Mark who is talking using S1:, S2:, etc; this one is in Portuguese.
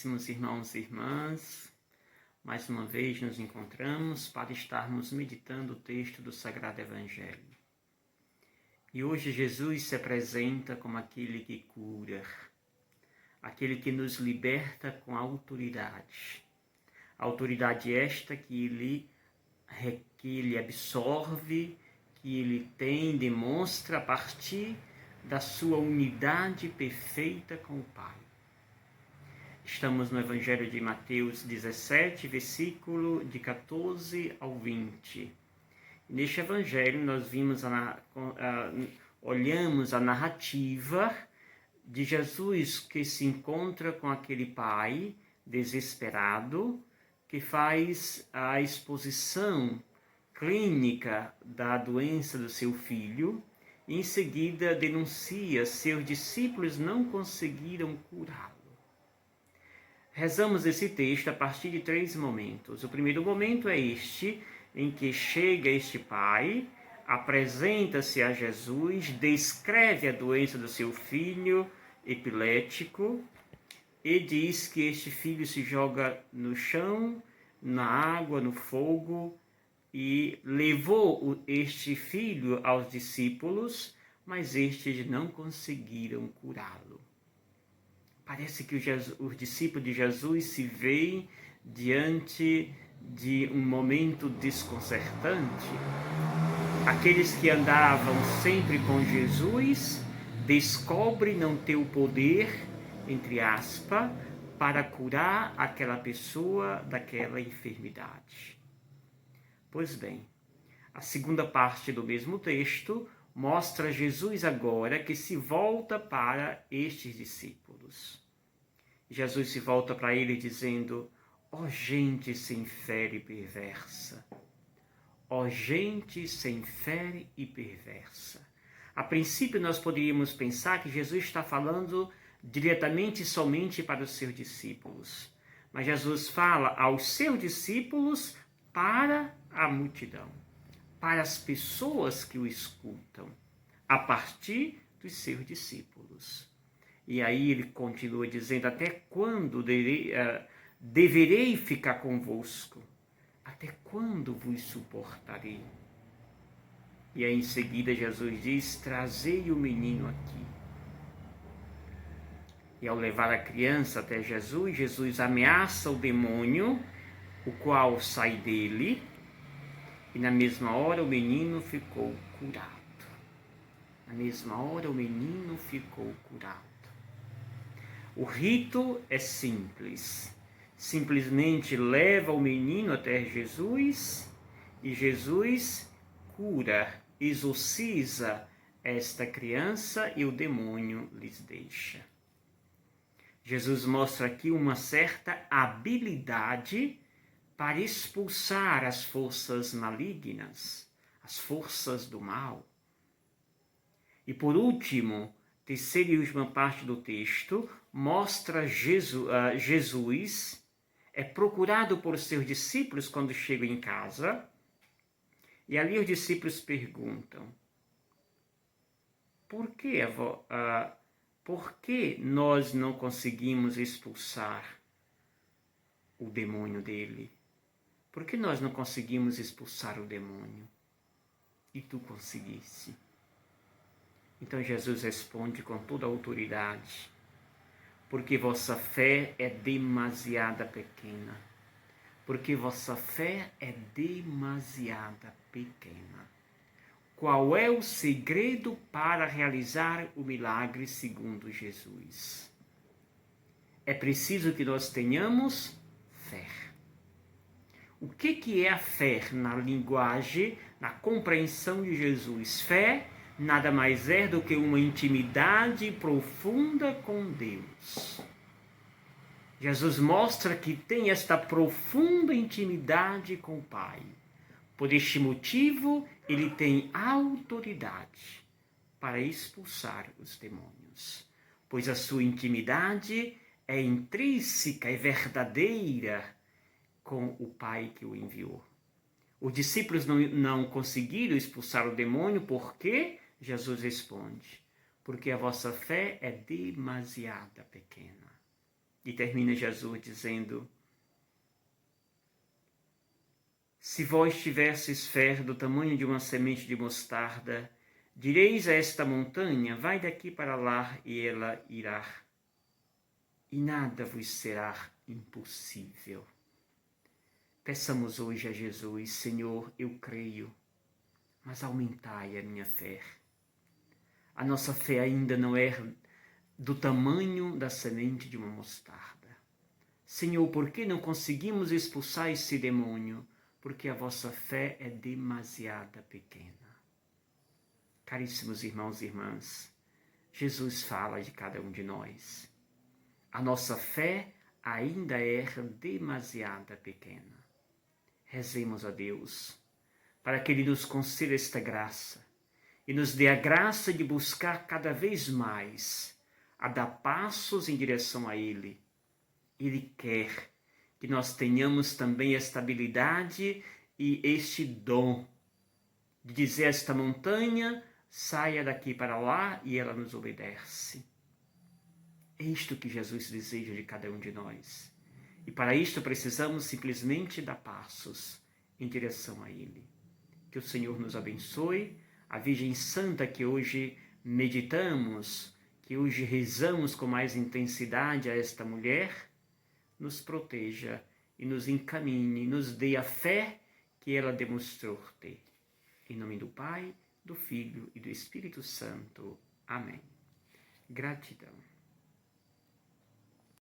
S1: Caríssimos irmãos e irmãs, mais uma vez nos encontramos para estarmos meditando o texto do Sagrado Evangelho. E hoje Jesus se apresenta como aquele que cura, aquele que nos liberta com autoridade. Autoridade esta que ele absorve, que ele demonstra a partir da sua unidade perfeita com o Pai. Estamos no Evangelho de Mateus 17, versículo de 14 ao 20. Neste Evangelho nós olhamos a narrativa de Jesus que se encontra com aquele pai desesperado, que faz a exposição clínica da doença do seu filho e em seguida denuncia seus discípulos não conseguiram curá-lo. Rezamos esse texto a partir de 3 momentos. O primeiro momento é este, em que chega este pai, apresenta-se a Jesus, descreve a doença do seu filho epilético e diz que este filho se joga no chão, na água, no fogo, e levou este filho aos discípulos, mas estes não conseguiram curá-lo. Parece que os discípulos de Jesus se veem diante de um momento desconcertante. Aqueles que andavam sempre com Jesus descobrem não ter o poder, entre aspas, para curar aquela pessoa daquela enfermidade. Pois bem, a segunda parte do mesmo texto mostra Jesus agora que se volta para estes discípulos. Jesus se volta para ele dizendo: ó gente sem fé e perversa. Ó gente sem fé e perversa. A princípio nós poderíamos pensar que Jesus está falando diretamente somente para os seus discípulos. Mas Jesus fala aos seus discípulos para a multidão, para as pessoas que o escutam, a partir dos seus discípulos. E aí ele continua dizendo: até quando deverei ficar convosco? Até quando vos suportarei? E aí em seguida Jesus diz: trazei o menino aqui. E ao levar a criança até Jesus, Jesus ameaça o demônio, o qual sai dele, e na mesma hora o menino ficou curado. Na mesma hora o menino ficou curado. O rito é simples. Simplesmente leva o menino até Jesus e Jesus cura, exorciza esta criança e o demônio lhes deixa. Jesus mostra aqui uma certa habilidade para expulsar as forças malignas, as forças do mal. E por último, terceira e última parte do texto, mostra Jesus é procurado por seus discípulos quando chegam em casa, e ali os discípulos perguntam: por que nós não conseguimos expulsar o demônio dele? Por que nós não conseguimos expulsar o demônio? E tu conseguiste. Então Jesus responde com toda a autoridade: porque vossa fé é demasiada pequena. Porque vossa fé é demasiada pequena. Qual é o segredo para realizar o milagre segundo Jesus? É preciso que nós tenhamos fé. O que é a fé na linguagem, na compreensão de Jesus? Fé nada mais é do que uma intimidade profunda com Deus. Jesus mostra que tem esta profunda intimidade com o Pai. Por este motivo, ele tem autoridade para expulsar os demônios, pois a sua intimidade é intrínseca e verdadeira com o Pai que o enviou. Os discípulos não conseguiram expulsar o demônio, por quê? Jesus responde: porque a vossa fé é demasiada pequena. E termina Jesus dizendo: se vós tivesseis fé do tamanho de uma semente de mostarda, direis a esta montanha, vai daqui para lá, e ela irá. E nada vos será impossível. Peçamos hoje a Jesus: Senhor, eu creio, mas aumentai a minha fé. A nossa fé ainda não é do tamanho da semente de uma mostarda. Senhor, por que não conseguimos expulsar esse demônio? Porque a vossa fé é demasiada pequena. Caríssimos irmãos e irmãs, Jesus fala de cada um de nós. A nossa fé ainda é demasiada pequena. Rezemos a Deus para que Ele nos conceda esta graça e nos dê a graça de buscar cada vez mais a dar passos em direção a Ele. Ele quer que nós tenhamos também esta habilidade e este dom de dizer a esta montanha: saia daqui para lá, e ela nos obedece. É isto que Jesus deseja de cada um de nós. E para isto precisamos simplesmente dar passos em direção a Ele. Que o Senhor nos abençoe. A Virgem Santa que hoje meditamos, que hoje rezamos com mais intensidade a esta mulher, nos proteja e nos encaminhe, nos dê a fé que ela demonstrou ter. Em nome do Pai, do Filho e do Espírito Santo. Amém. Gratidão.